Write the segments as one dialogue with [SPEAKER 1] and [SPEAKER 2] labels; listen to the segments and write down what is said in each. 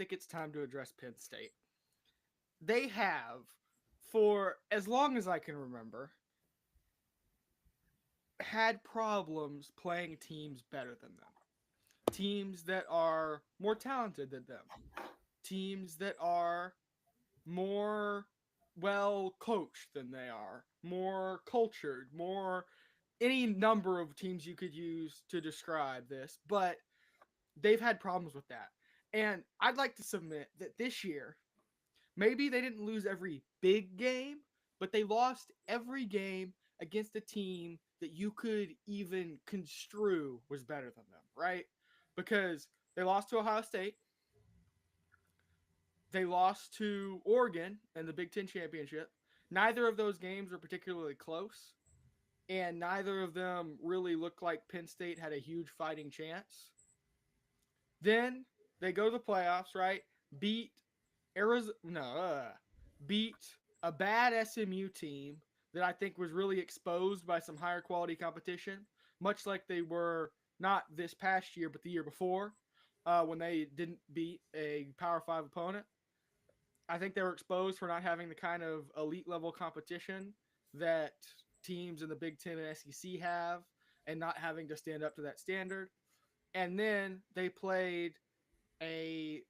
[SPEAKER 1] think it's time to address Penn State. They have, for as long as I can remember, had problems playing teams better than them. Teams that are more talented than them. Teams that are more well coached than they are, more cultured, more any number of teams you could use to describe this, but they've had problems with that. And I'd like to submit that this year, maybe they didn't lose every big game, but they lost every game against a team that you could even construe was better than them, right? Because they lost to Ohio State, they lost to Oregon in the Big Ten championship. Neither of those games were particularly close, and neither of them really looked like Penn State had a huge fighting chance. Then they go to the playoffs, right? Beat Arizona, no, beat a bad SMU team that I think was really exposed by some higher quality competition, much like they were not this past year, but the year before, when they didn't beat a Power 5 opponent. I think they were exposed for not having the kind of elite level competition that teams in the Big Ten and SEC have, and not having to stand up to that standard. And then they played a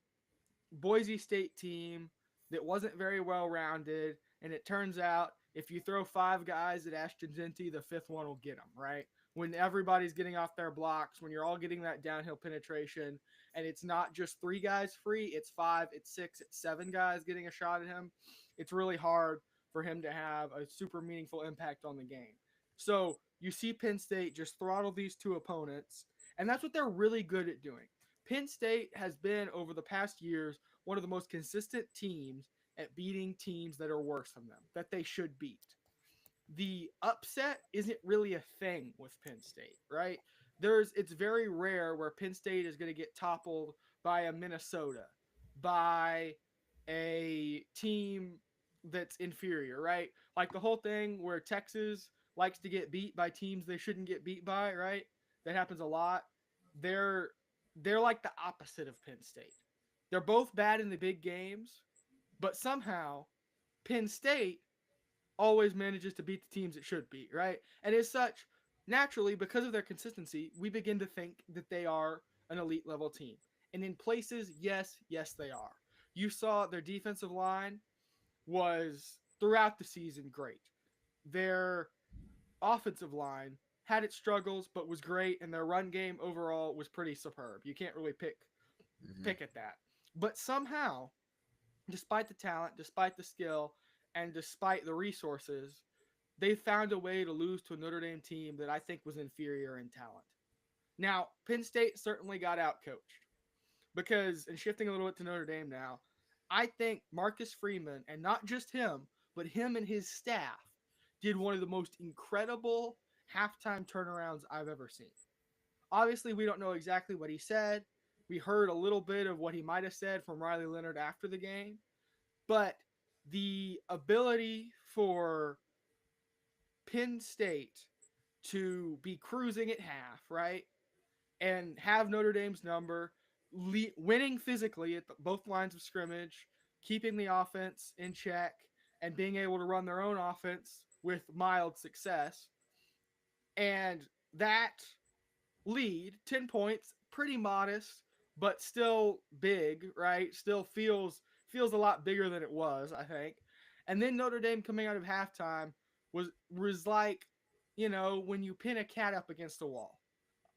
[SPEAKER 1] Boise State team that wasn't very well rounded. And it turns out if you throw five guys at Ashton Zinti, the fifth one will get them, right? When everybody's getting off their blocks, when you're all getting that downhill penetration, and it's not just three guys free, it's five, it's six, it's seven guys getting a shot at him. It's really hard for him to have a super meaningful impact on the game. So you see Penn State just throttle these two opponents, and that's what they're really good at doing. Penn State has been, over the past years, one of the most consistent teams at beating teams that are worse than them, that they should beat. The upset isn't really a thing with Penn State, right? It's very rare where Penn State is going to get toppled by a Minnesota, by a team that's inferior, right? Like the whole thing where Texas likes to get beat by teams they shouldn't get beat by, right? That happens a lot. They're like the opposite of Penn State. They're both bad in the big games, but somehow Penn State always manages to beat the teams it should beat, right? And as such, naturally, because of their consistency, we begin to think that they are an elite level team. And in places, yes, they are. You saw their defensive line was throughout the season great. Their offensive line had its struggles, but was great, and their run game overall was pretty superb. You can't really pick at that. But somehow, despite the talent, despite the skill, and despite the resources, they found a way to lose to a Notre Dame team that I think was inferior in talent. Now, Penn State certainly got outcoached because, and shifting a little bit to Notre Dame now, I think Marcus Freeman, and not just him, but him and his staff, did one of the most incredible halftime turnarounds I've ever seen. Obviously, we don't know exactly what he said. We heard a little bit of what he might have said from Riley Leonard after the game. But the ability for Penn State to be cruising at half, right, and have Notre Dame's number, winning physically at both lines of scrimmage, keeping the offense in check, and being able to run their own offense with mild success. And that lead, 10 points, pretty modest, but still big, right? Still feels a lot bigger than it was, I think. And then Notre Dame coming out of halftime was like, when you pin a cat up against a wall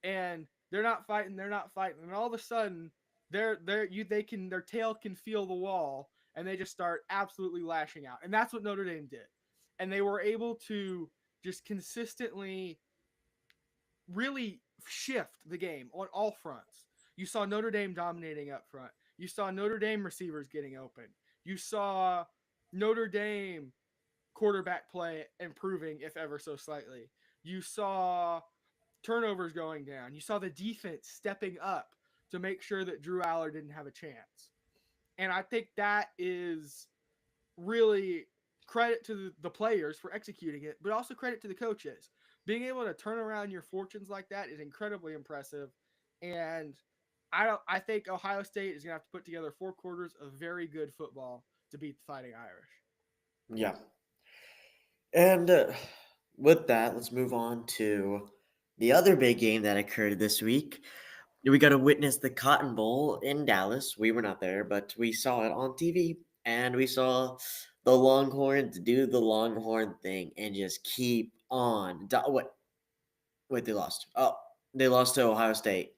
[SPEAKER 1] and they're not fighting, and all of a sudden their tail can feel the wall, and they just start absolutely lashing out. And that's what Notre Dame did. And they were able to just consistently really shift the game on all fronts. You saw Notre Dame dominating up front. You saw Notre Dame receivers getting open. You saw Notre Dame quarterback play improving, if ever so slightly. You saw turnovers going down. You saw the defense stepping up to make sure that Drew Aller didn't have a chance. And I think that is really credit to the players for executing it, but also credit to the coaches. Being able to turn around your fortunes like that is incredibly impressive. And I think Ohio State is gonna have to put together 4 quarters of very good football to beat the Fighting Irish.
[SPEAKER 2] Yeah. And with that, let's move on to the other big game that occurred this week. We got to witness the Cotton Bowl in Dallas. We were not there, but we saw it on TV, and we saw the Longhorns do the Longhorn thing and just keep on. Wait, they lost. Oh, they lost to Ohio State.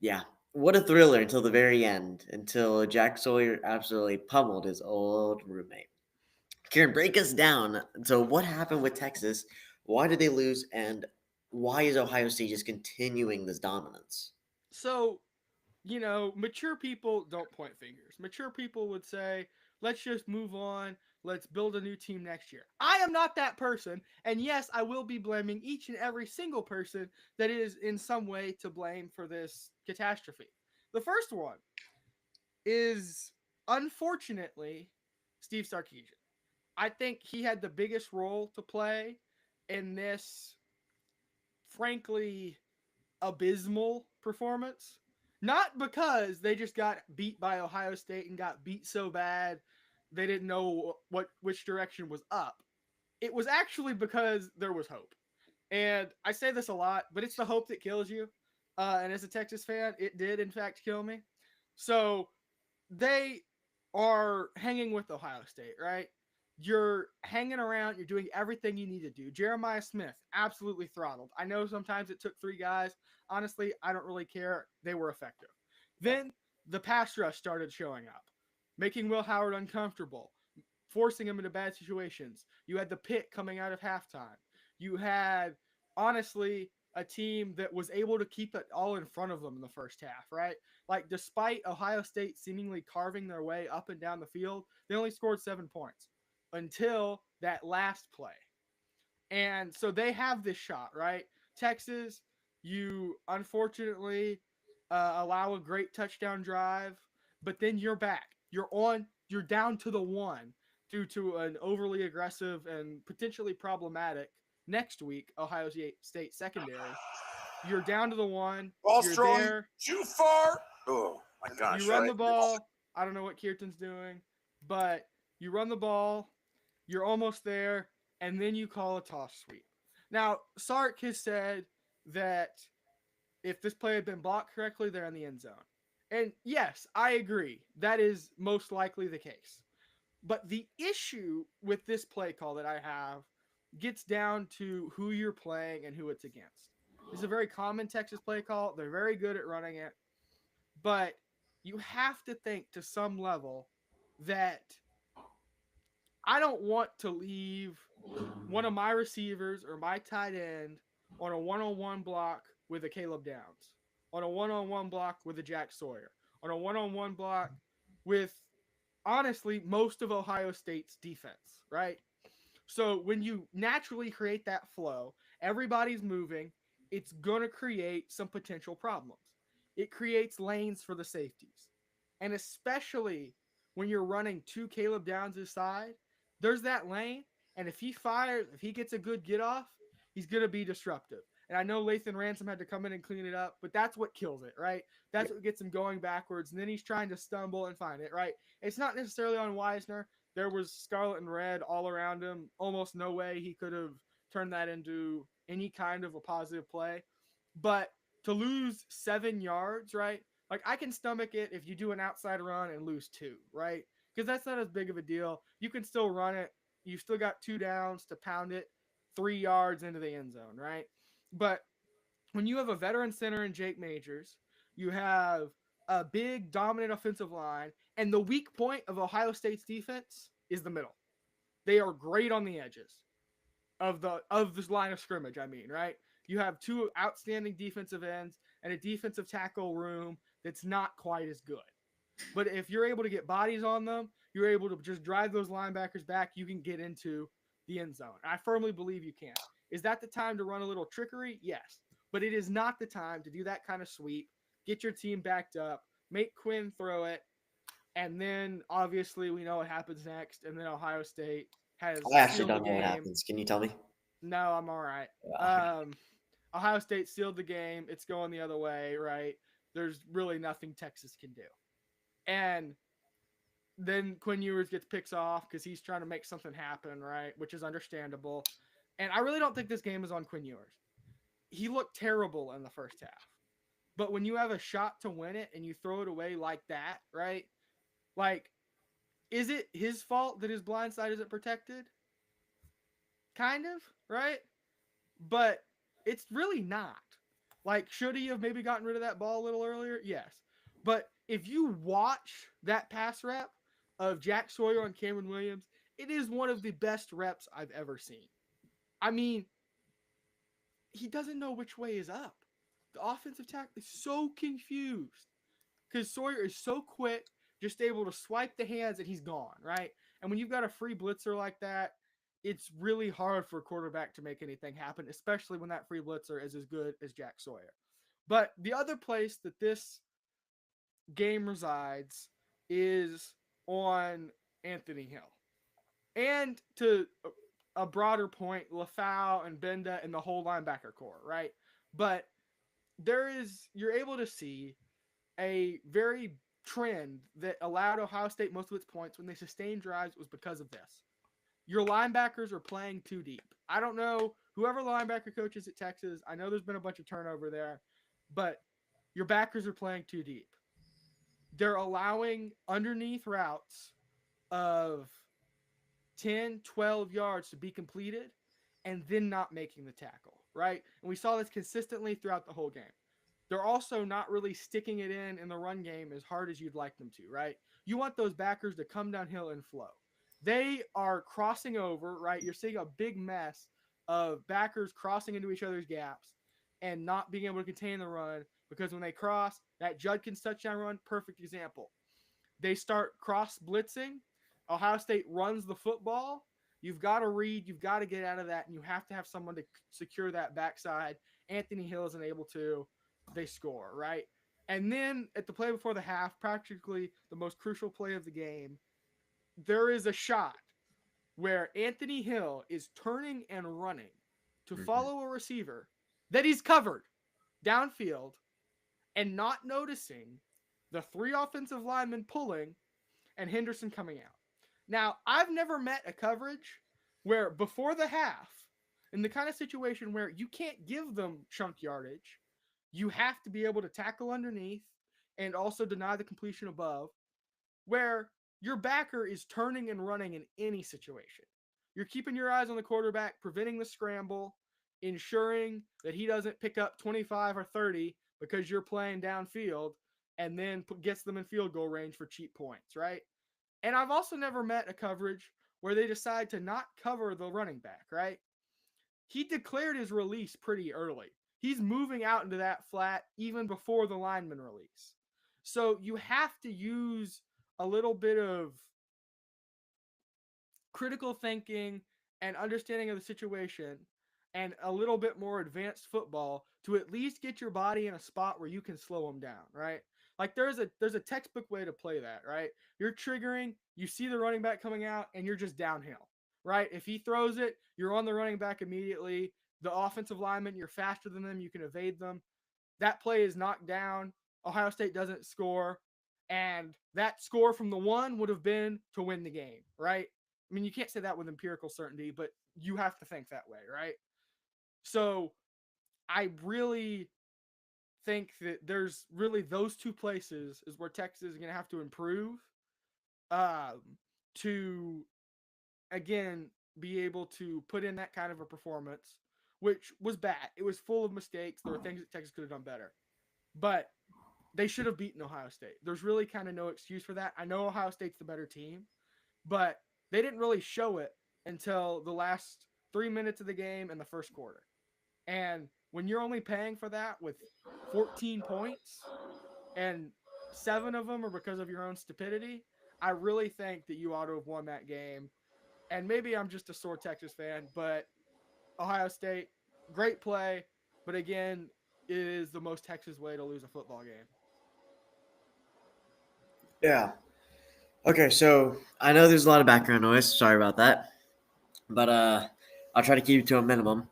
[SPEAKER 2] Yeah, what a thriller until the very end, until Jack Sawyer absolutely pummeled his old roommate. Kieran, break us down. So, what happened with Texas? Why did they lose? And why is Ohio State just continuing this dominance?
[SPEAKER 1] So, mature people don't point fingers. Mature people would say, let's just move on. Let's build a new team next year. I am not that person. And yes, I will be blaming each and every single person that is in some way to blame for this catastrophe. The first one is, unfortunately, Steve Sarkisian. I think he had the biggest role to play in this, frankly, abysmal performance. Not because they just got beat by Ohio State and got beat so bad they didn't know which direction was up. It was actually because there was hope. And I say this a lot, but it's the hope that kills you. And as a Texas fan, it did in fact kill me. So they are hanging with Ohio State, right? You're hanging around, you're doing everything you need to do. Jeremiah Smith, absolutely throttled. I know sometimes it took 3 guys. Honestly, I don't really care. They were effective. Then the pass rush started showing up, making Will Howard uncomfortable, forcing him into bad situations. You had the pick coming out of halftime. You had, honestly, a team that was able to keep it all in front of them in the first half, right? Like, despite Ohio State seemingly carving their way up and down the field, they only scored 7 points until that last play. And so they have this shot, right? Texas, you unfortunately allow a great touchdown drive, but then you're back. You're down to the one due to an overly aggressive and potentially problematic next week Ohio State secondary. You're down to the one.
[SPEAKER 3] Ball's
[SPEAKER 1] You're
[SPEAKER 3] thrown
[SPEAKER 1] there.
[SPEAKER 3] too far. Oh my
[SPEAKER 1] You
[SPEAKER 3] gosh! All
[SPEAKER 1] run
[SPEAKER 3] right.
[SPEAKER 1] the ball. I don't know what Kirtan's doing, but you run the ball. You're almost there, and then you call a toss sweep. Now, Sark has said that if this play had been blocked correctly, they're in the end zone. And yes, I agree. That is most likely the case. But the issue with this play call that I have gets down to who you're playing and who it's against. It's a very common Texas play call. They're very good at running it. But you have to think to some level that I don't want to leave one of my receivers or my tight end on a one-on-one block with a Caleb Downs, on a one-on-one block with a Jack Sawyer, on a one-on-one block with, honestly, most of Ohio State's defense, right? So when you naturally create that flow, everybody's moving, it's going to create some potential problems. It creates lanes for the safeties. And especially when you're running to Caleb Downs' side, there's that lane. And if he fires, if he gets a good get off, he's going to be disruptive. And I know Lathan Ransom had to come in and clean it up, but that's what kills it, right? That's what gets him going backwards. And then he's trying to stumble and find it, right? It's not necessarily on Wisner. There was scarlet and red all around him. Almost no way he could have turned that into any kind of a positive play. But to lose 7 yards, right? Like, I can stomach it if you do an outside run and lose 2, right? Because that's not as big of a deal. You can still run it. You've still got 2 downs to pound it 3 yards into the end zone, right? But when you have a veteran center in Jake Majors, you have a big dominant offensive line, and the weak point of Ohio State's defense is the middle. They are great on the edges of this line of scrimmage, I mean, right? You have 2 outstanding defensive ends and a defensive tackle room that's not quite as good. But if you're able to get bodies on them, you're able to just drive those linebackers back, you can get into the end zone. I firmly believe you can. Is that the time to run a little trickery? Yes. But it is not the time to do that kind of sweep, get your team backed up, make Quinn throw it, and then obviously we know what happens next, and then Ohio State has
[SPEAKER 2] I actually
[SPEAKER 1] sealed the
[SPEAKER 2] don't know what
[SPEAKER 1] game.
[SPEAKER 2] happens. Can you tell me?
[SPEAKER 1] No, I'm all right.
[SPEAKER 2] Okay.
[SPEAKER 1] Ohio State sealed the game. It's going the other way, right? there's really nothing Texas can do. And then Quinn Ewers gets picks off because he's trying to make something happen, right? Which is understandable. And I really don't think this game is on Quinn Ewers. He looked terrible in the first half. But when you have a shot to win it and you throw it away like that, right? Like, is it his fault that his blind side isn't protected? Kind of, right? But it's really not. Like, should he have maybe gotten rid of that ball a little earlier? Yes. But if you watch that pass rep of Jack Sawyer and Cameron Williams, it is one of the best reps I've ever seen. I mean, he doesn't know which way is up. The offensive tackle is so confused because Sawyer is so quick, just able to swipe the hands and he's gone, right? And when you've got a free blitzer like that, it's really hard for a quarterback to make anything happen, especially when that free blitzer is as good as Jack Sawyer. But the other place that this game resides is on Anthony Hill. And to a broader point, Lafau and Benda and the whole linebacker core, right? But you're able to see a very trend that allowed Ohio State most of its points when they sustained drives was because of this. Your linebackers are playing too deep. I don't know whoever linebacker coaches at Texas. I know there's been a bunch of turnover there, but your backers are playing too deep. They're allowing underneath routes of 10, 12 yards to be completed and then not making the tackle, right? And we saw this consistently throughout the whole game. They're also not really sticking it in the run game as hard as you'd like them to, right? You want those backers to come downhill and flow. They are crossing over, right? You're seeing a big mess of backers crossing into each other's gaps and not being able to contain the run because when they cross, that Judkins touchdown run, perfect example. They start cross blitzing. Ohio State runs the football. You've got to read. You've got to get out of that, and you have to have someone to secure that backside. Anthony Hill isn't able to. They score, right? And then at the play before the half, practically the most crucial play of the game, there is a shot where Anthony Hill is turning and running to follow a receiver that he's covered downfield and not noticing the three offensive linemen pulling and Henderson coming out. Now, I've never met a coverage where before the half, in the kind of situation where you can't give them chunk yardage, you have to be able to tackle underneath and also deny the completion above, where your backer is turning and running in any situation. You're keeping your eyes on the quarterback, preventing the scramble, ensuring that he doesn't pick up 25 or 30 because you're playing downfield and then gets them in field goal range for cheap points, right? And I've also never met a coverage where they decide to not cover the running back, right? He declared his release pretty early. He's moving out into that flat even before the lineman release. So you have to use a little bit of critical thinking and understanding of the situation and a little bit more advanced football to at least get your body in a spot where you can slow them down, right? Like there's a textbook way to play that, right? You're triggering, you see the running back coming out, and you're just downhill, right? If he throws it, you're on the running back immediately. The offensive lineman, you're faster than them, you can evade them. That play is knocked down. Ohio State doesn't score, and that score from the one would have been to win the game, right? I mean, you can't say that with empirical certainty, but you have to think that way, right? So I really think that there's really those two places is where Texas is going to have to improve to, again, be able to put in that kind of a performance, which was bad. It was full of mistakes. There were things that Texas could have done better. But they should have beaten Ohio State. There's really kind of no excuse for that. I know Ohio State's the better team, but they didn't really show it until the last 3 minutes of the game and the first quarter. And when you're only paying for that with 14 points and 7 of them are because of your own stupidity, I really think that you ought to have won that game. And maybe I'm just a sore Texas fan, but Ohio State, great play. But again, it is the most Texas way to lose a football game.
[SPEAKER 2] Yeah. Okay, so I know there's a lot of background noise. Sorry about that. But I'll try to keep it to a minimum.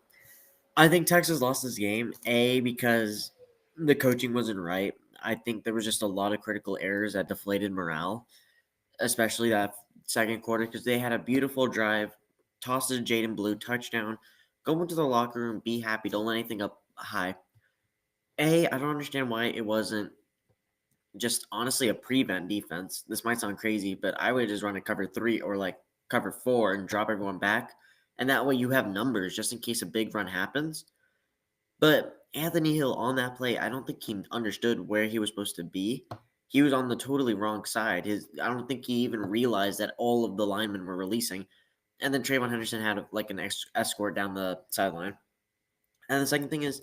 [SPEAKER 2] I think Texas lost this game, A, because the coaching wasn't right. I think there was just a lot of critical errors that deflated morale, especially that second quarter, because they had a beautiful drive, toss to Jaden Blue, touchdown, go into the locker room, be happy, don't let anything up high. I don't understand why it wasn't just honestly a prevent defense. This might sound crazy, but I would just run a cover 3 or like cover 4 and drop everyone back. And that way you have numbers just in case a big run happens. But Anthony Hill on that play, I don't think he understood where he was supposed to be. He was on the totally wrong side. I don't think he even realized that all of the linemen were releasing. And then Trayvon Henderson had like an escort down the sideline. And the second thing is,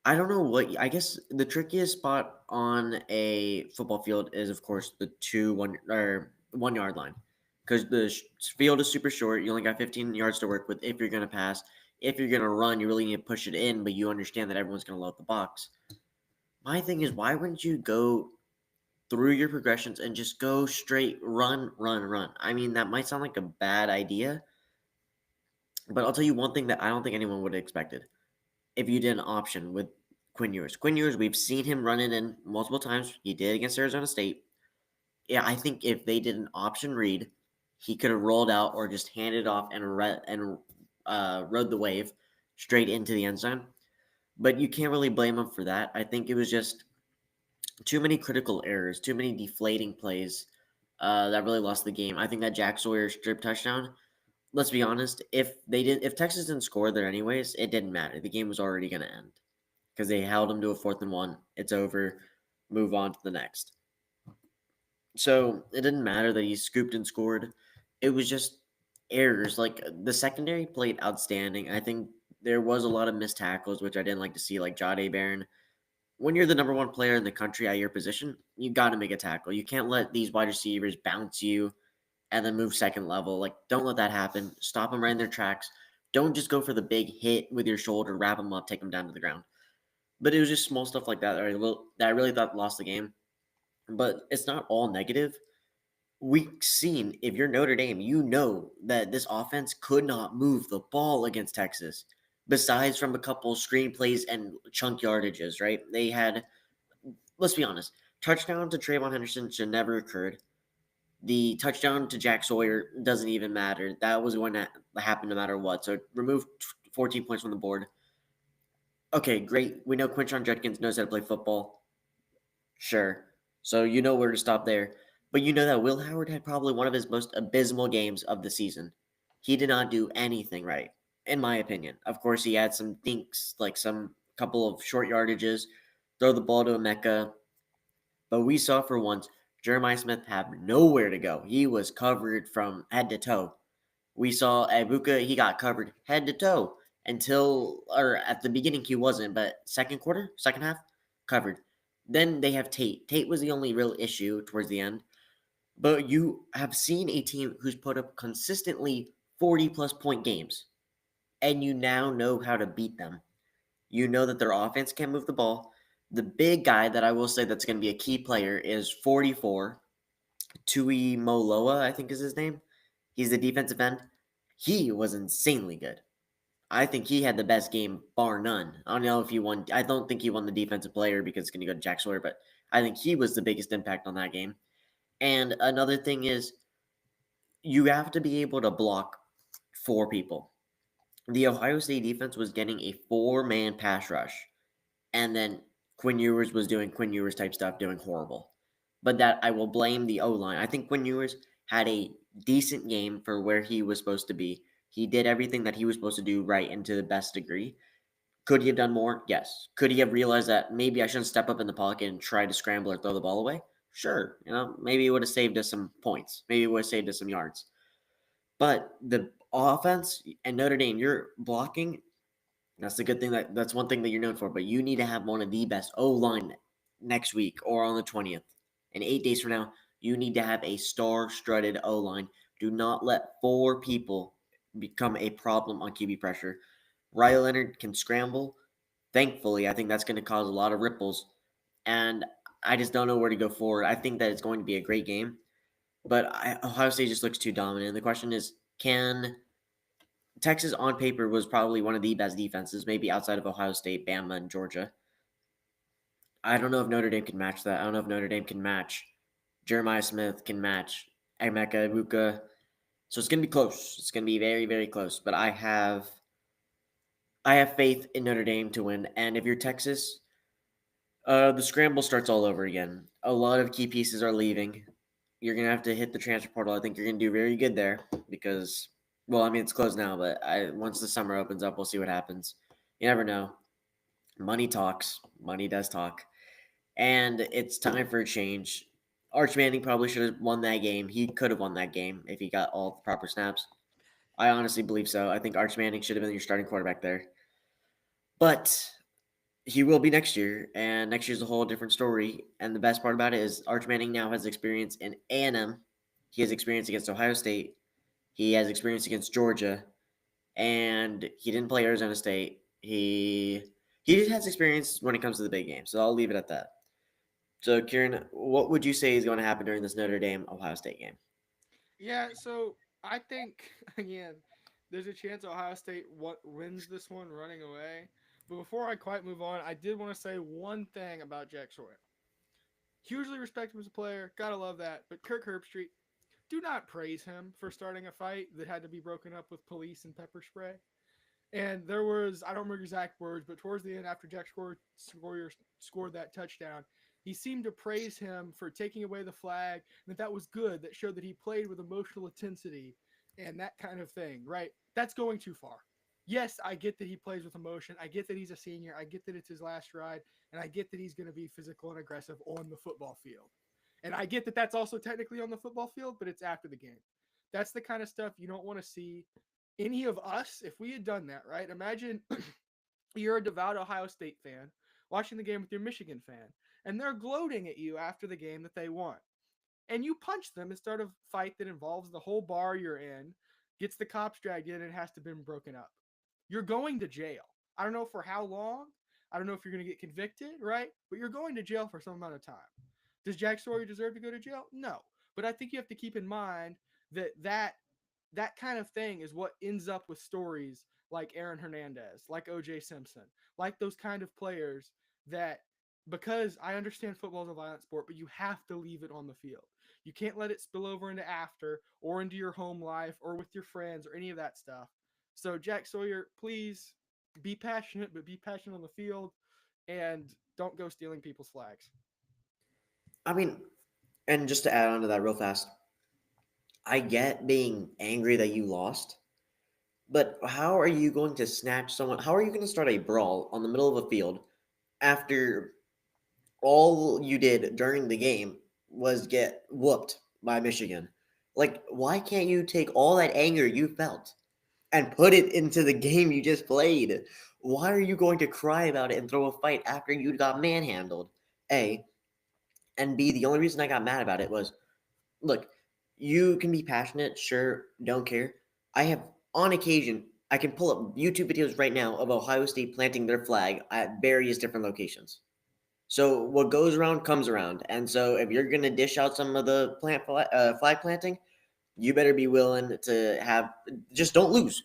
[SPEAKER 2] I don't know what. I guess the trickiest spot on a football field is, of course, the 1 yard line, because the field is super short. You only got 15 yards to work with if you're gonna pass. If you're gonna run, you really need to push it in, but you understand that everyone's gonna load the box. My thing is, why wouldn't you go through your progressions and just go straight run, run, run? I mean, that might sound like a bad idea, but I'll tell you one thing that I don't think anyone would have expected. If you did an option with Quinn Ewers. Quinn Ewers, we've seen him run it in multiple times. He did against Arizona State. Yeah, I think if they did an option read, he could have rolled out or just handed off and rode the wave straight into the end zone. But you can't really blame him for that. I think it was just too many critical errors, too many deflating plays that really lost the game. I think that Jack Sawyer strip touchdown. Let's be honest. If Texas didn't score there anyways, it didn't matter. The game was already going to end because they held him to a 4th and 1. It's over. Move on to the next. So it didn't matter that he scooped and scored. It was just errors. Like the secondary played outstanding. I think there was a lot of missed tackles, which I didn't like to see, like Jahdae Barron. When you're the number 1 player in the country at your position, you got to make a tackle. You can't let these wide receivers bounce you and then move second level. Like, don't let that happen. Stop them right in their tracks. Don't just go for the big hit with your shoulder, wrap them up, take them down to the ground. But it was just small stuff like that that I really thought lost the game. But it's not all negative. We've seen, if you're Notre Dame, you know that this offense could not move the ball against Texas, besides from a couple screenplays and chunk yardages, right? They had, let's be honest, touchdown to Trayvon Henderson should never occurred. The touchdown to Jack Sawyer doesn't even matter. That was going to happen no matter what. So remove 14 points from the board. Okay, great. We know Quinshon Judkins knows how to play football. Sure. So you know where to stop there. But you know that Will Howard had probably one of his most abysmal games of the season. He did not do anything right, in my opinion. Of course, he had some dinks, like some couple of short yardages, throw the ball to Emeka. But we saw for once Jeremiah Smith have nowhere to go. He was covered from head to toe. We saw Ibuka, he got covered head to toe or at the beginning he wasn't, but second half, covered. Then they have Tate. Tate was the only real issue towards the end. But you have seen a team who's put up consistently 40-plus point games, and you now know how to beat them. You know that their offense can move the ball. The big guy that I will say that's going to be a key player is 44, Tui Moloa, I think is his name. He's the defensive end. He was insanely good. I think he had the best game, bar none. I don't know if he won. I don't think he won the defensive player because it's going to go to Jack Sawyer, but I think he was the biggest impact on that game. And another thing is, you have to be able to block 4 people. The Ohio State defense was getting a 4-man pass rush, and then Quinn Ewers was doing Quinn Ewers type stuff, doing horrible. But that I will blame the O-line. I think Quinn Ewers had a decent game for where he was supposed to be. He did everything that he was supposed to do right and to the best degree. Could he have done more? Yes. Could he have realized that maybe I shouldn't step up in the pocket and try to scramble or throw the ball away? Sure. Maybe it would have saved us some points. Maybe it would have saved us some yards. But the offense and Notre Dame, you're blocking. That's the good thing. That's one thing that you're known for. But you need to have one of the best O-line next week or on the 20th. And 8 days from now, you need to have a star-studded O-line. Do not let 4 people become a problem on QB pressure. Riley Leonard can scramble. Thankfully, I think that's going to cause a lot of ripples. And I just don't know where to go forward. I think that it's going to be a great game. But Ohio State just looks too dominant. The question is, can Texas on paper was probably one of the best defenses, maybe outside of Ohio State, Bama, and Georgia. I don't know if Notre Dame can match that. I don't know if Notre Dame can match Jeremiah Smith, can match Emeka Ibuka. So it's going to be close. It's going to be very, very close. But I have faith in Notre Dame to win. And if you're Texas, the scramble starts all over again. A lot of key pieces are leaving. You're going to have to hit the transfer portal. I think you're going to do very good there because, well, I mean, it's closed now, but once the summer opens up, we'll see what happens. You never know. Money talks. Money does talk. And it's time for a change. Arch Manning probably should have won that game. He could have won that game if he got all the proper snaps. I honestly believe so. I think Arch Manning should have been your starting quarterback there. But he will be next year, and next year's a whole different story. And the best part about it is Arch Manning now has experience in A&M. He has experience against Ohio State. He has experience against Georgia, and he didn't play Arizona State. He just has experience when it comes to the big game. So I'll leave it at that. So, Kieran, what would you say is going to happen during this Notre Dame Ohio State game?
[SPEAKER 1] Yeah, so I think again, there's a chance Ohio State wins this one running away. But before I quite move on, I did want to say one thing about Jack Sawyer. Hugely respect him as a player, gotta love that. But Kirk Herbstreit, do not praise him for starting a fight that had to be broken up with police and pepper spray. And there was, I don't remember exact words, but towards the end, after Jack Sawyer scored that touchdown, he seemed to praise him for taking away the flag, and that was good. That showed that he played with emotional intensity and that kind of thing, right? That's going too far. Yes, I get that he plays with emotion. I get that he's a senior. I get that it's his last ride. And I get that he's going to be physical and aggressive on the football field. And I get that that's also technically on the football field, but it's after the game. That's the kind of stuff you don't want to see any of us, if we had done that, right? Imagine you're a devout Ohio State fan watching the game with your Michigan fan, and they're gloating at you after the game that they won. And you punch them and start a fight that involves the whole bar you're in, gets the cops dragged in, and has to be broken up. You're going to jail. I don't know for how long. I don't know if you're going to get convicted, right? But you're going to jail for some amount of time. Does Jack Sawyer deserve to go to jail? No. But I think you have to keep in mind that kind of thing is what ends up with stories like Aaron Hernandez, like OJ Simpson, like those kind of players that, because I understand football is a violent sport, but you have to leave it on the field. You can't let it spill over into after or into your home life or with your friends or any of that stuff. So Jack Sawyer, please be passionate, but be passionate on the field and don't go stealing people's flags.
[SPEAKER 2] I mean, and just to add on to that real fast, I get being angry that you lost, but how are you going to snatch someone? How are you going to start a brawl on the middle of a field after all you did during the game was get whooped by Michigan? Like, why can't you take all that anger you felt and put it into the game you just played? Why are you going to cry about it and throw a fight after you got manhandled? A, and B, the only reason I got mad about it was, look, you can be passionate, sure, don't care. I have, on occasion, I can pull up YouTube videos right now of Ohio State planting their flag at various different locations. So what goes around comes around. And so if you're going to dish out some of the flag planting, you better be willing to have, just don't lose.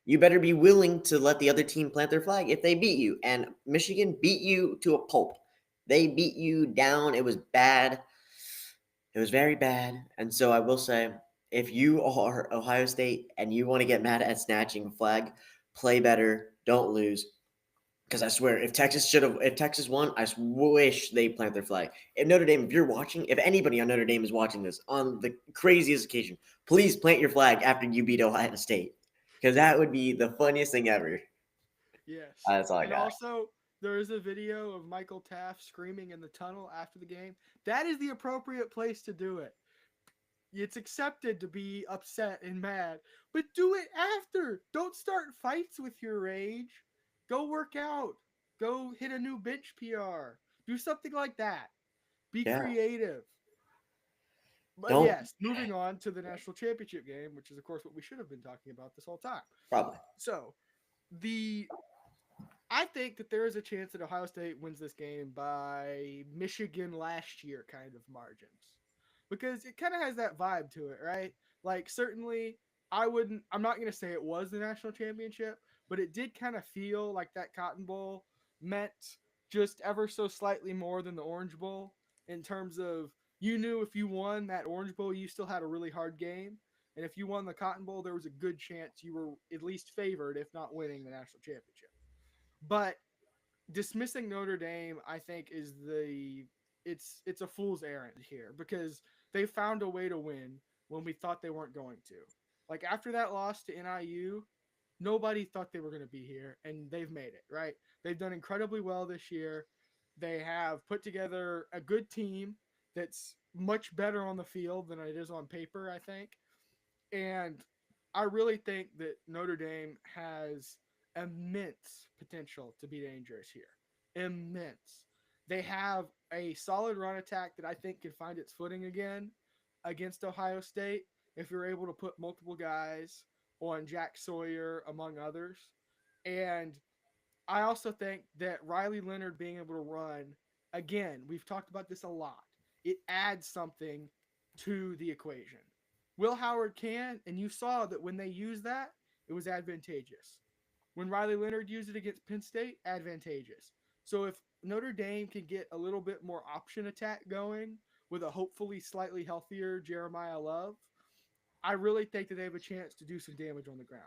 [SPEAKER 2] You better be willing to let the other team plant their flag if they beat you. And Michigan beat you to a pulp. They beat you down. It was bad. It was very bad. And so I will say, if you are Ohio State and you want to get mad at snatching a flag, play better. Don't lose. Because I swear, if Texas won, I wish they plant their flag. If Notre Dame, if you're watching, if anybody on Notre Dame is watching this on the craziest occasion, please plant your flag after you beat Ohio State. Because that would be the funniest thing ever.
[SPEAKER 1] Yes.
[SPEAKER 2] That's all I
[SPEAKER 1] And
[SPEAKER 2] got.
[SPEAKER 1] also, there is a video of Michael Taft screaming in the tunnel after the game. That is the appropriate place to do it. It's accepted to be upset and mad, but do it after. Don't start fights with your rage. Go work out. Go hit a new bench PR. Do something like that. Be
[SPEAKER 2] Yeah,
[SPEAKER 1] creative. But
[SPEAKER 2] don't
[SPEAKER 1] yes, moving on to the national championship game, which is, of course, what we should have been talking about this whole time.
[SPEAKER 2] probably.
[SPEAKER 1] So, the I think that there is a chance that Ohio State wins this game by Michigan last year kind of margins. Because it kind of has that vibe to it, right? Like certainly I'm not going to say it was the national championship, but it did kind of feel like that Cotton Bowl meant just ever so slightly more than the Orange Bowl in terms of you knew if you won that Orange Bowl, you still had a really hard game. And if you won the Cotton Bowl, there was a good chance you were at least favored, if not winning the national championship. But dismissing Notre Dame, I think, is it's a fool's errand here because they found a way to win when we thought they weren't going to. Like after that loss to NIU, nobody thought they were going to be here, and they've made it, right? They've done incredibly well this year. They have put together a good team that's much better on the field than it is on paper, I think. And I really think that Notre Dame has immense potential to be dangerous here. Immense. They have a solid run attack that I think can find its footing again against Ohio State if you're able to put multiple guys on Jack Sawyer, among others. And I also think that Riley Leonard being able to run, again, we've talked about this a lot. It adds something to the equation. Will Howard can, and you saw that when they used that, it was advantageous. When Riley Leonard used it against Penn State, advantageous. So if Notre Dame can get a little bit more option attack going with a hopefully slightly healthier Jeremiah Love, I really think that they have a chance to do some damage on the ground.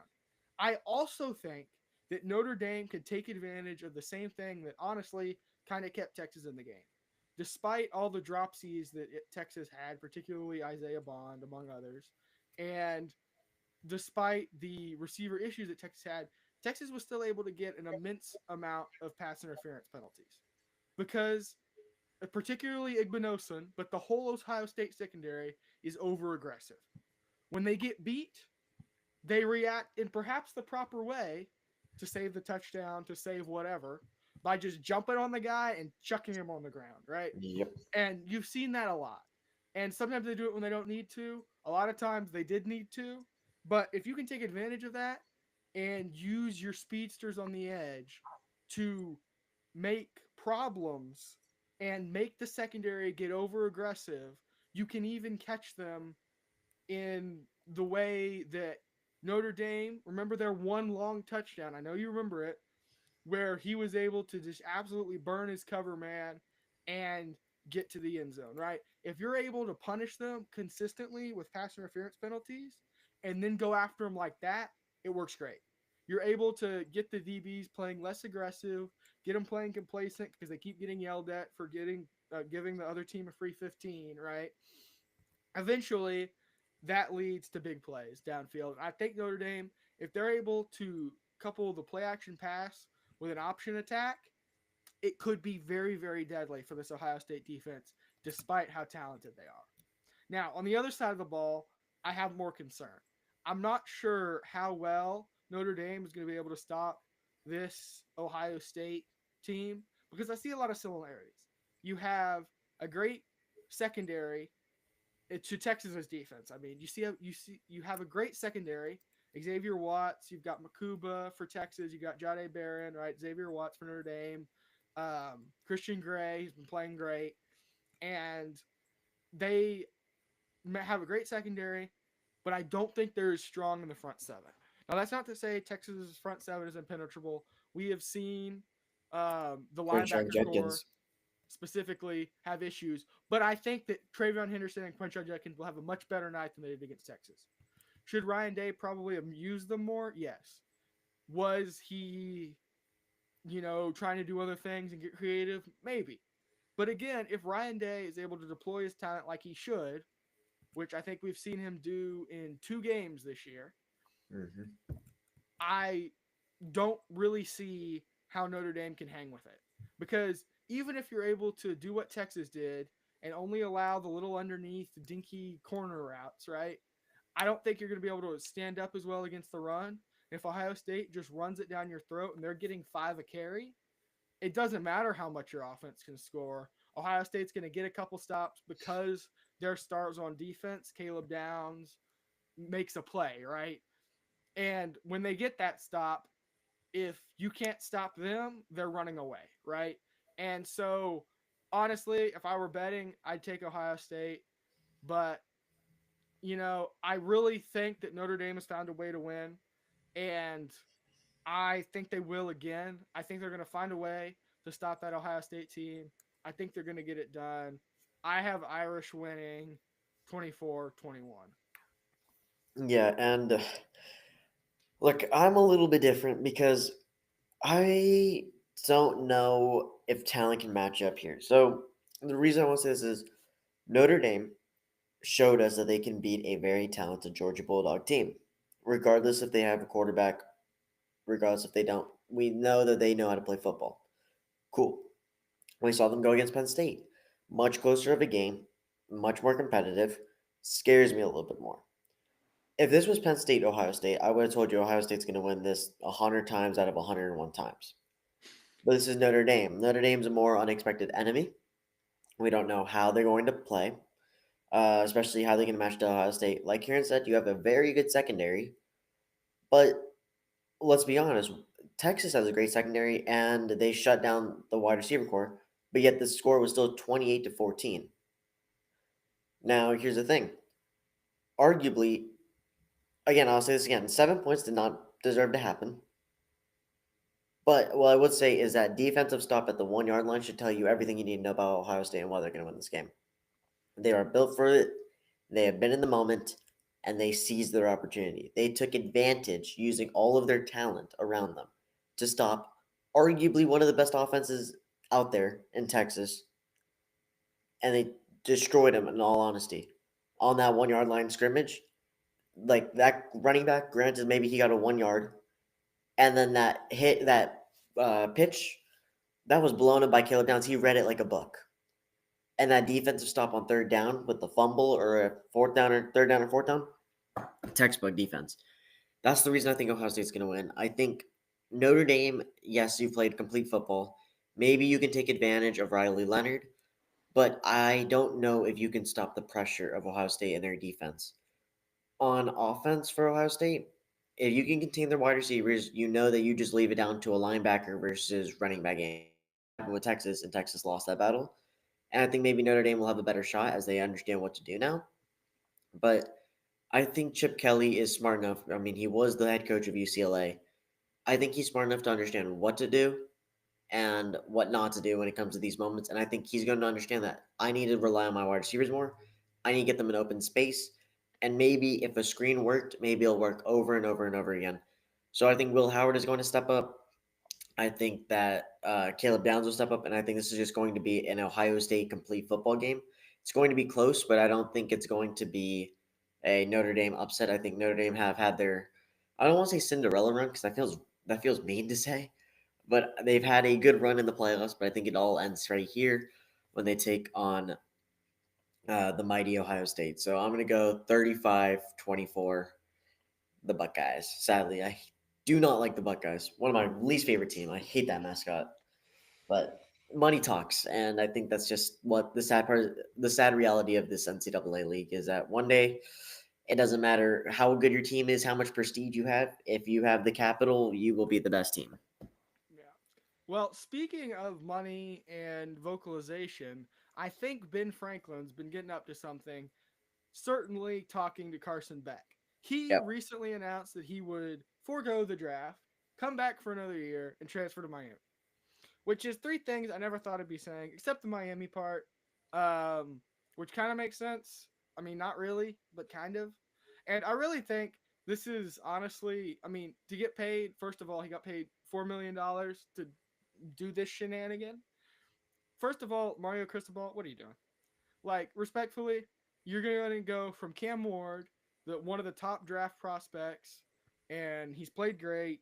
[SPEAKER 1] I also think that Notre Dame could take advantage of the same thing that honestly kind of kept Texas in the game. Despite all the dropsies that Texas had, particularly Isaiah Bond, among others, and despite the receiver issues that Texas had, Texas was still able to get an immense amount of pass interference penalties because particularly Igbinosun, but the whole Ohio State secondary is over aggressive. When they get beat, they react in perhaps the proper way to save the touchdown, to save whatever, by just jumping on the guy and chucking him on the ground, right?
[SPEAKER 2] Yep.
[SPEAKER 1] And you've seen that a lot. And sometimes they do it when they don't need to. A lot of times they did need to. But if you can take advantage of that and use your speedsters on the edge to make problems and make the secondary get over aggressive, you can even catch them in the way that Notre Dame, remember their one long touchdown, I know you remember it, where he was able to just absolutely burn his cover man and get to the end zone, right? If you're able to punish them consistently with pass interference penalties and then go after them like that, it works great. You're able to get the DBs playing less aggressive, get them playing complacent because they keep getting yelled at for giving the other team a free 15, right? Eventually, that leads to big plays downfield. I think Notre Dame, if they're able to couple the play action pass with an option attack, it could be very, very deadly for this Ohio State defense, despite how talented they are. Now, on the other side of the ball, I have more concern. I'm not sure how well Notre Dame is going to be able to stop this Ohio State team because I see a lot of similarities. You have a great secondary to Texas's defense. I mean, you have a great secondary. Xavier Watts, you've got Makuba for Texas, you got Jahdae Barron, right? Xavier Watts for Notre Dame, Christian Gray, he's been playing great, and they have a great secondary, but I don't think they're as strong in the front seven. Now, that's not to say Texas's front seven is impenetrable. We have seen the linebacker core specifically have issues, but I think that Travion Henderson and Quinshon Judkins will have a much better night than they did against Texas. Should Ryan Day probably have used them more? Yes. Was he, trying to do other things and get creative? Maybe. But again, if Ryan Day is able to deploy his talent like he should, which I think we've seen him do in 2 games this year, I don't really see how Notre Dame can hang with it. Because even if you're able to do what Texas did and only allow the little underneath dinky corner routes, right? I don't think you're going to be able to stand up as well against the run. If Ohio State just runs it down your throat and they're getting 5 a carry, it doesn't matter how much your offense can score. Ohio State's going to get a couple stops because their stars on defense, Caleb Downs, makes a play, right? And when they get that stop, if you can't stop them, they're running away, right? And so, honestly, if I were betting, I'd take Ohio State. But, I really think that Notre Dame has found a way to win. And I think they will again. I think they're going to find a way to stop that Ohio State team. I think they're going to get it done. I have Irish winning 24-21.
[SPEAKER 2] Yeah, and look, I'm a little bit different because I don't know if talent can match up here. So the reason I want to say this is Notre Dame showed us that they can beat a very talented Georgia Bulldog team, regardless if they have a quarterback, regardless if they don't. We know that they know how to play football. Cool. We saw them go against Penn State. Much closer of a game, much more competitive, scares me a little bit more. If this was Penn State, Ohio State, I would have told you Ohio State's going to win this 100 times out of 101 times. But this is Notre Dame. Notre Dame's a more unexpected enemy. We don't know how they're going to play, especially how they're going to match to Ohio State. Like Kieran said, you have a very good secondary, but let's be honest, Texas has a great secondary, and they shut down the wide receiver core, but yet the score was still 28-14. Now, here's the thing. Arguably, again, I'll say this again, 7 points did not deserve to happen. But what I would say is that defensive stop at the 1 yard line should tell you everything you need to know about Ohio State and why they're going to win this game. They are built for it. They have been in the moment, and they seized their opportunity. They took advantage using all of their talent around them to stop arguably one of the best offenses out there in Texas, and they destroyed them in all honesty. On that 1 yard line scrimmage, like that running back, granted maybe he got a 1 yard, and then that pitch, that was blown up by Caleb Downs. He read it like a book. And that defensive stop on third down with the fumble or a third down or fourth down, textbook defense. That's the reason I think Ohio State's going to win. I think Notre Dame, yes, you played complete football. Maybe you can take advantage of Riley Leonard, but I don't know if you can stop the pressure of Ohio State and their defense. On offense for Ohio State, if you can contain their wide receivers, you know that you just leave it down to a linebacker versus running back game. With Texas, and Texas lost that battle. And I think maybe Notre Dame will have a better shot as they understand what to do now. But I think Chip Kelly is smart enough. I mean, he was the head coach of UCLA. I think he's smart enough to understand what to do and what not to do when it comes to these moments. And I think he's going to understand that I need to rely on my wide receivers more. I need to get them in open space. And maybe if a screen worked, maybe it'll work over and over and over again. So I think Will Howard is going to step up. I think that Caleb Downs will step up, and I think this is just going to be an Ohio State complete football game. It's going to be close, but I don't think it's going to be a Notre Dame upset. I think Notre Dame have had their, I don't want to say Cinderella run because that feels mean to say, but they've had a good run in the playoffs. But I think it all ends right here when they take on the mighty Ohio State. So I'm going to go 35-24, the Buckeyes. Sadly, I do not like the Buckeyes. One of my least favorite team. I hate that mascot. But money talks, and I think that's just what the sad reality of this NCAA league is that one day it doesn't matter how good your team is, how much prestige you have. If you have the capital, you will be the best team.
[SPEAKER 1] Yeah. Well, speaking of money and vocalization, I think Ben Franklin's been getting up to something, certainly talking to Carson Beck. He
[SPEAKER 2] Yep.
[SPEAKER 1] recently announced that he would forego the draft, come back for another year, and transfer to Miami, which is three things I never thought I'd be saying, except the Miami part, which kind of makes sense. I mean, not really, but kind of. And I really think this is honestly, I mean, to get paid, first of all, he got paid $4 million to do this shenanigan. First of all, Mario Cristobal, what are you doing? Like, respectfully, you're going to go from Cam Ward, one of the top draft prospects, and he's played great.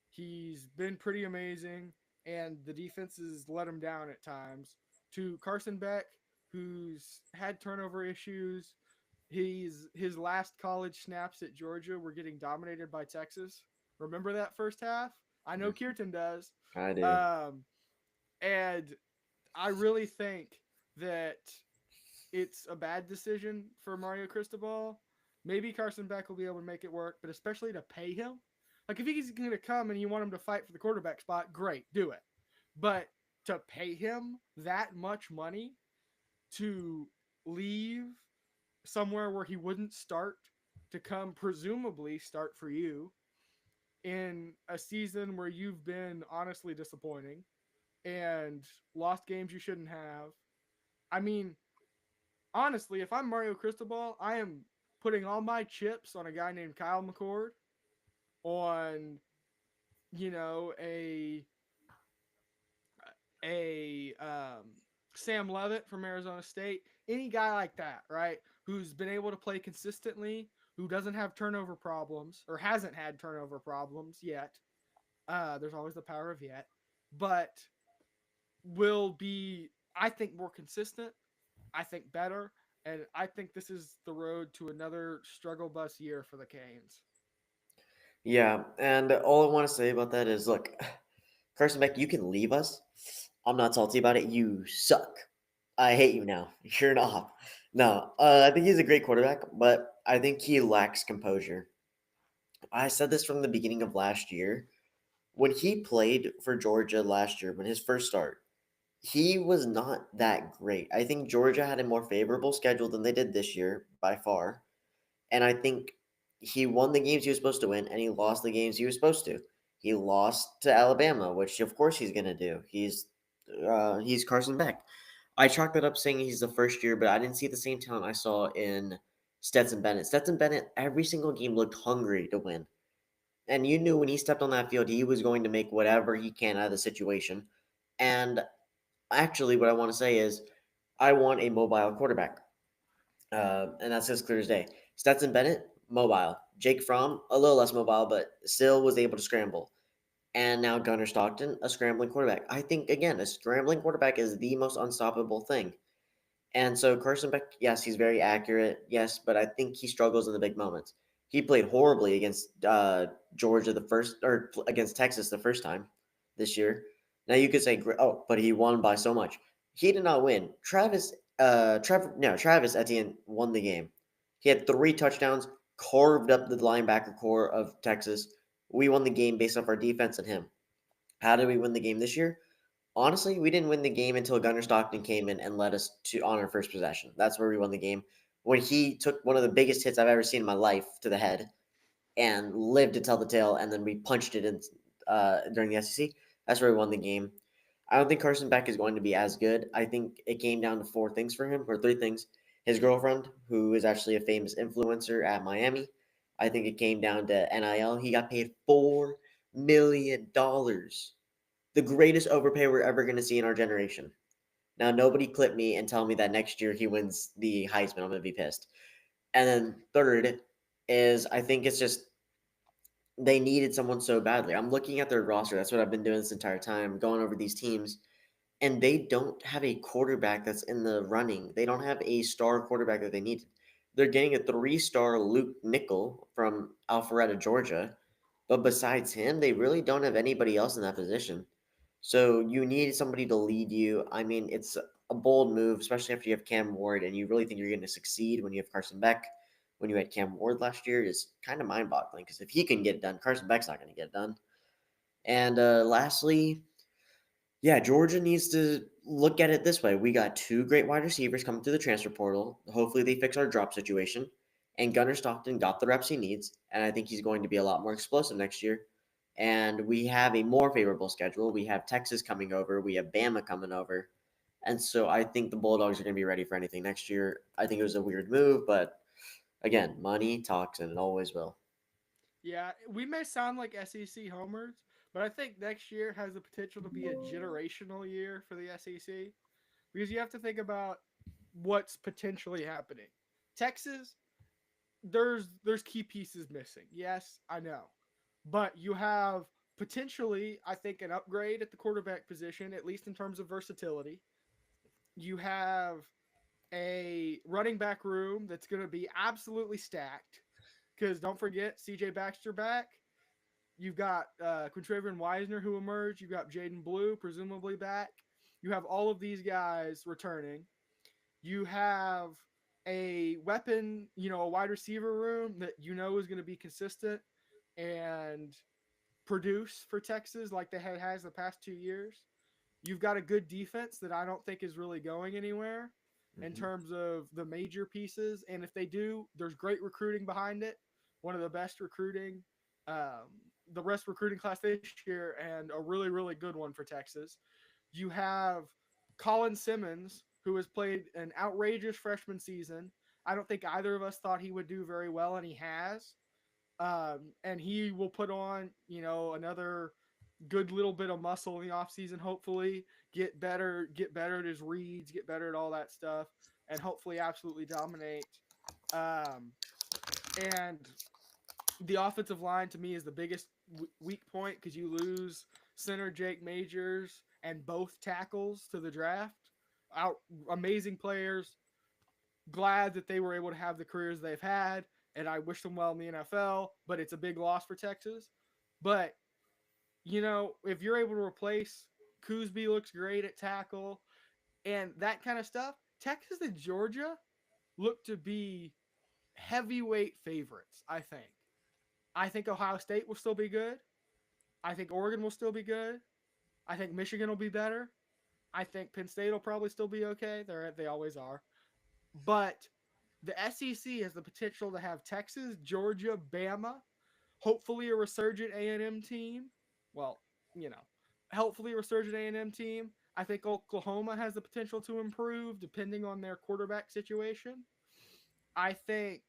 [SPEAKER 1] He's been pretty amazing, and the defenses let him down at times, to Carson Beck, who's had turnover issues. His last college snaps at Georgia were getting dominated by Texas. Remember that first half? I know Kirtan does.
[SPEAKER 2] I do.
[SPEAKER 1] And I really think that it's a bad decision for Mario Cristobal. Maybe Carson Beck will be able to make it work, but especially to pay him. Like, if he's going to come and you want him to fight for the quarterback spot, great, do it. But to pay him that much money to leave somewhere where he wouldn't start to come presumably start for you in a season where you've been honestly disappointing, and lost games you shouldn't have. I mean, honestly, if I'm Mario Cristobal, I am putting all my chips on a guy named Kyle McCord, on you know a Sam Levitt from Arizona State, any guy like that, right? Who's been able to play consistently, who doesn't have turnover problems or hasn't had turnover problems yet. There's always the power of yet, but will be, I think, more consistent. I think better, and I think this is the road to another struggle bus year for the Canes.
[SPEAKER 2] Yeah, and all I want to say about that is, look, Carson Beck, you can leave us. I'm not salty about it. You suck. I hate you now. You're an op. No, I think he's a great quarterback, but I think he lacks composure. I said this from the beginning of last year. When he played for Georgia last year, when his first start, he was not that great. I think Georgia had a more favorable schedule than they did this year by far. And I think he won the games he was supposed to win, and he lost the games he was supposed to. He lost to Alabama, which of course he's gonna do. He's Carson Beck. I chalked that up saying he's the first year, but I didn't see the same talent I saw in Stetson Bennett. Stetson Bennett every single game looked hungry to win, and you knew when he stepped on that field he was going to make whatever he can out of the situation. And actually, what I want to say is, I want a mobile quarterback. And that's as clear as day. Stetson Bennett, mobile. Jake Fromm, a little less mobile, but still was able to scramble. And now Gunnar Stockton, a scrambling quarterback. I think, again, a scrambling quarterback is the most unstoppable thing. And so Carson Beck, yes, he's very accurate, yes, but I think he struggles in the big moments. He played horribly against Georgia against Texas the first time this year. Now you could say, oh, but he won by so much. He did not win. Travis Etienne won the game. He had 3 touchdowns, carved up the linebacker core of Texas. We won the game based off our defense and him. How did we win the game this year? Honestly, we didn't win the game until Gunnar Stockton came in and led us to on our first possession. That's where we won the game. When he took one of the biggest hits I've ever seen in my life to the head and lived to tell the tale, and then we punched it in during the SEC. That's where we won the game. I don't think Carson Beck is going to be as good. I think it came down to 4 things for him, or 3 things. His girlfriend, who is actually a famous influencer at Miami. I think it came down to NIL. He got paid $4 million, the greatest overpay we're ever going to see in our generation. Now, nobody clip me and tell me that next year he wins the Heisman. I'm going to be pissed. And then third is, I think it's just they needed someone so badly. I'm looking at their roster. That's what I've been doing this entire time, going over these teams. And they don't have a quarterback that's in the running. They don't have a star quarterback that they needed. They're getting a 3-star Luke Nickel from Alpharetta, Georgia. But besides him, they really don't have anybody else in that position. So you need somebody to lead you. I mean, it's a bold move, especially after you have Cam Ward, and you really think you're going to succeed when you have Carson Beck. When you had Cam Ward last year, is kind of mind-boggling because if he can get it done, Carson Beck's not going to get it done. And lastly, yeah, Georgia needs to look at it this way. We got 2 great wide receivers coming through the transfer portal. Hopefully, they fix our drop situation. And Gunnar Stockton got the reps he needs, and I think he's going to be a lot more explosive next year. And we have a more favorable schedule. We have Texas coming over. We have Bama coming over. And so I think the Bulldogs are going to be ready for anything next year. I think it was a weird move, but again, money talks, and it always will.
[SPEAKER 1] Yeah, we may sound like SEC homers, but I think next year has the potential to be a generational year for the SEC because you have to think about what's potentially happening. Texas, there's key pieces missing. Yes, I know. But you have potentially, I think, an upgrade at the quarterback position, at least in terms of versatility. You have a running back room that's going to be absolutely stacked. Because don't forget, CJ Baxter back. You've got Quintravian Wisner who emerged. You've got Jaden Blue presumably back. You have all of these guys returning. You have a weapon, a wide receiver room that is going to be consistent and produce for Texas like they has the past 2 years. You've got a good defense that I don't think is really going anywhere in
[SPEAKER 2] Mm-hmm.
[SPEAKER 1] terms of the major pieces. And if they do, there's great recruiting behind it. One of the best recruiting, the best recruiting class this year, and a really, really good one for Texas. You have Colin Simmons, who has played an outrageous freshman season. I don't think either of us thought he would do very well, and he has. And he will put on, another good little bit of muscle in the offseason, hopefully, get better at his reads, get better at all that stuff, and hopefully absolutely dominate. And the offensive line to me is the biggest weak point because you lose center Jake Majors and both tackles to the draft. Amazing players. Glad that they were able to have the careers they've had, and I wish them well in the NFL, but it's a big loss for Texas. But, if you're able to replace Coosby, looks great at tackle and that kind of stuff, Texas and Georgia look to be heavyweight favorites, I think. I think Ohio State will still be good. I think Oregon will still be good. I think Michigan will be better. I think Penn State will probably still be okay. They always are. But the SEC has the potential to have Texas, Georgia, Bama, hopefully a resurgent A&M team. Well, hopefully a resurgent A&M team. I think Oklahoma has the potential to improve depending on their quarterback situation. I think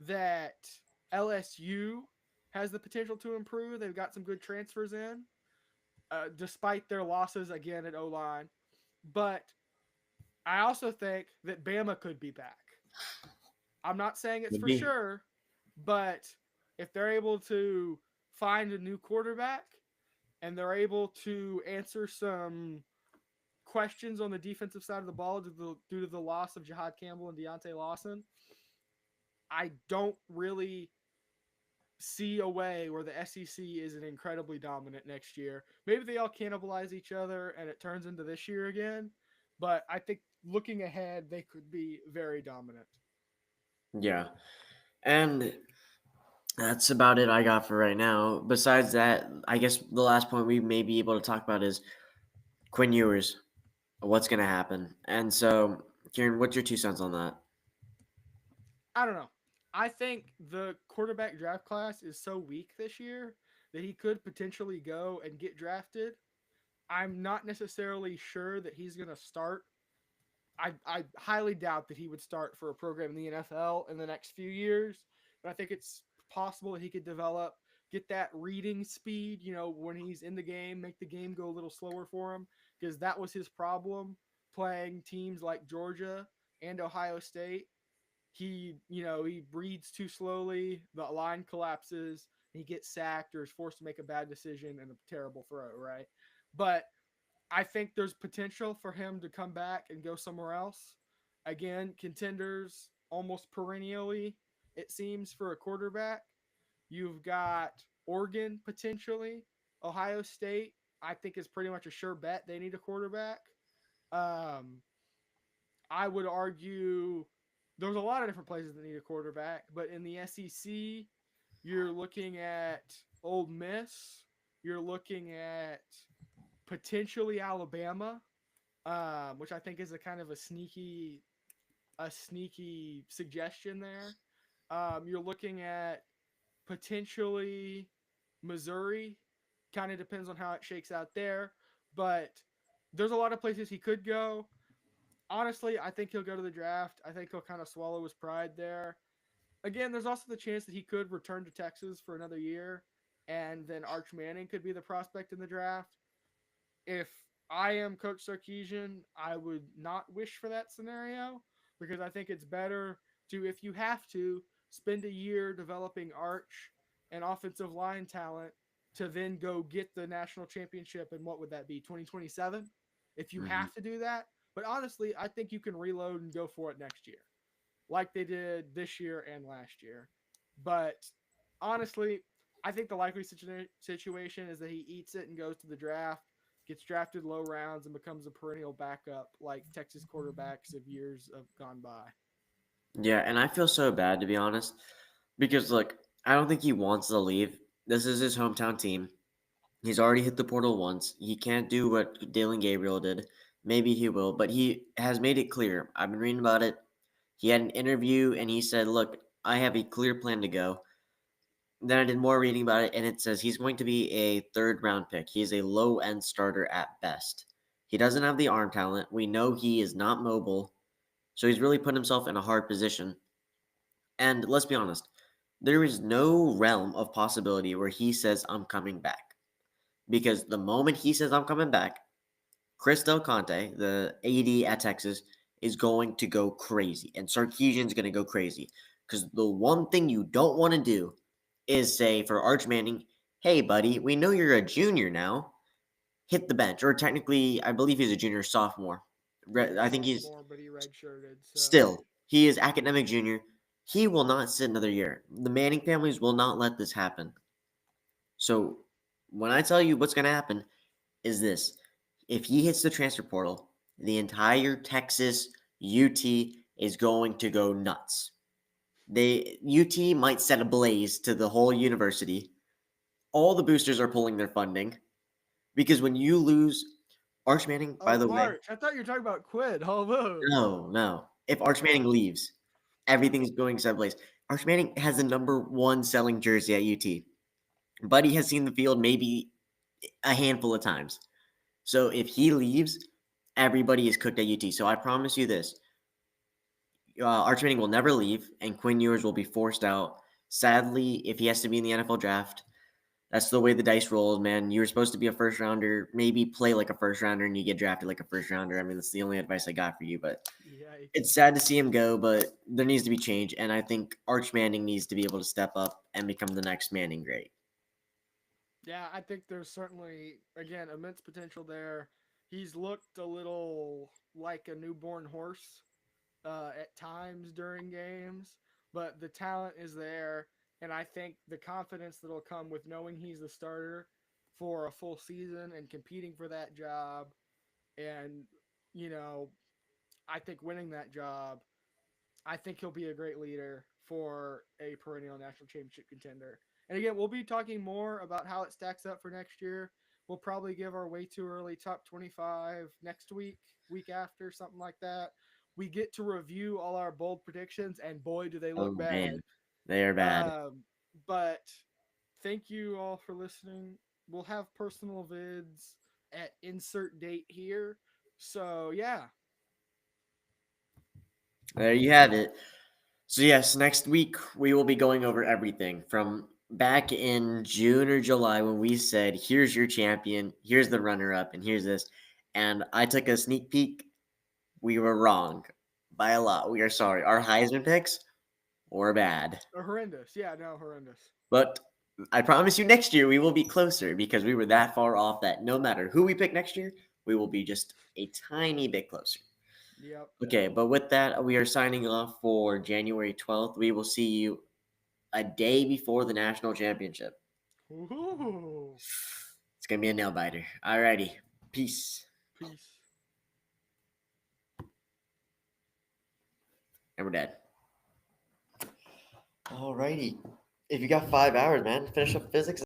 [SPEAKER 1] that LSU has the potential to improve. They've got some good transfers in, despite their losses again at O-line. But I also think that Bama could be back. I'm not saying it's for sure, but if they're able to find a new quarterback and they're able to answer some questions on the defensive side of the ball due to the loss of Jahad Campbell and Deontay Lawson, I don't really see a way where the SEC isn't incredibly dominant next year. Maybe they all cannibalize each other and it turns into this year again, but I think looking ahead, they could be very dominant.
[SPEAKER 2] Yeah. And that's about it I got for right now. Besides that, I guess the last point we may be able to talk about is Quinn Ewers. What's going to happen? And so, Kieran, what's your 2 cents on that?
[SPEAKER 1] I don't know. I think the quarterback draft class is so weak this year that he could potentially go and get drafted. I'm not necessarily sure that he's going to start. I highly doubt that he would start for a program in the NFL in the next few years, but I think it's possible that he could develop, get that reading speed, when he's in the game, make the game go a little slower for him, because that was his problem playing teams like Georgia and Ohio State. He reads too slowly, the line collapses, he gets sacked or is forced to make a bad decision and a terrible throw, right? But I think there's potential for him to come back and go somewhere else. Again, contenders almost perennially, it seems, for a quarterback. You've got Oregon potentially. Ohio State, I think, is pretty much a sure bet. They need a quarterback. I would argue there's a lot of different places that need a quarterback, but in the SEC, you're looking at Ole Miss. You're looking at potentially Alabama, which I think is a kind of a sneaky suggestion there. You're looking at potentially Missouri. Kind of depends on how it shakes out there, but there's a lot of places he could go. Honestly, I think he'll go to the draft. I think he'll kind of swallow his pride there. Again, there's also the chance that he could return to Texas for another year, and then Arch Manning could be the prospect in the draft. If I am Coach Sarkisian, I would not wish for that scenario because I think it's better to, if you have to, spend a year developing Arch and offensive line talent to then go get the national championship. And what would that be, 2027? If you have to do that. But honestly, I think you can reload and go for it next year, like they did this year and last year. But honestly, I think the likely situation is that he eats it and goes to the draft, gets drafted low rounds, and becomes a perennial backup like Texas quarterbacks of years have gone by.
[SPEAKER 2] Yeah, and I feel so bad, to be honest, because, look, I don't think he wants to leave. This is his hometown team. He's already hit the portal once. He can't do what Dillon Gabriel did. Maybe he will, but he has made it clear. I've been reading about it. He had an interview, and he said, look, I have a clear plan to go. Then I did more reading about it, and it says he's going to be a third-round pick. He's a low-end starter at best. He doesn't have the arm talent. We know he is not mobile. So he's really put himself in a hard position. And let's be honest, there is no realm of possibility where he says, I'm coming back. Because the moment he says, I'm coming back, Chris Del Conte, the AD at Texas, is going to go crazy. And Sarkisian's going to go crazy. Because the one thing you don't want to do is say for Arch Manning, hey, buddy, we know you're a junior now. Hit the bench. Or technically, I believe he's a junior sophomore. I think he's
[SPEAKER 1] sophomore, but he redshirted. So.
[SPEAKER 2] still, he is academic junior. He will not sit another year. The Manning families will not let this happen. So when I tell you what's going to happen is this. If he hits the transfer portal, the entire Texas UT is going to go nuts. UT might set ablaze to the whole university. All the boosters are pulling their funding because when you lose Arch Manning, by the way,
[SPEAKER 1] March. I thought you were talking about Quid.
[SPEAKER 2] no. If Arch Manning leaves, everything's going set ablaze. Arch Manning has the number 1 selling jersey at UT. Buddy has seen the field maybe a handful of times. So if he leaves, everybody is cooked at UT. So I promise you this. Arch Manning will never leave, and Quinn Ewers will be forced out. Sadly, if he has to be in the NFL draft, that's the way the dice rolls, man. You were supposed to be a first rounder, maybe play like a first rounder, and you get drafted like a first rounder. I mean, that's the only advice I got for you, but it's sad to see him go, but there needs to be change, and I think Arch Manning needs to be able to step up and become the next Manning great.
[SPEAKER 1] Yeah, I think there's certainly, again, immense potential there. He's looked a little like a newborn horse at times during games, but the talent is there. And I think the confidence that'll come with knowing he's the starter for a full season and competing for that job. And, I think winning that job, I think he'll be a great leader for a perennial national championship contender. And again, we'll be talking more about how it stacks up for next year. We'll probably give our way too early top 25 next week after, something like that. We get to review all our bold predictions, and boy, do they look bad.
[SPEAKER 2] Man, they are bad.
[SPEAKER 1] But thank you all for listening. We'll have personal vids at insert date here. So, yeah.
[SPEAKER 2] There you have it. So, yes, next week we will be going over everything from back in June or July when we said, here's your champion, here's the runner-up, and here's this. And I took a sneak peek. We were wrong by a lot. We are sorry. Our Heisman picks were bad.
[SPEAKER 1] Horrendous. Yeah, no, horrendous.
[SPEAKER 2] But I promise you next year we will be closer because we were that far off that no matter who we pick next year, we will be just a tiny bit closer.
[SPEAKER 1] Yep.
[SPEAKER 2] Okay, but with that, we are signing off for January 12th. We will see you a day before the national championship.
[SPEAKER 1] Ooh.
[SPEAKER 2] It's going to be a nail biter. Alrighty. Peace. And we're dead. Alrighty. If you got 5 hours, man, finish up physics.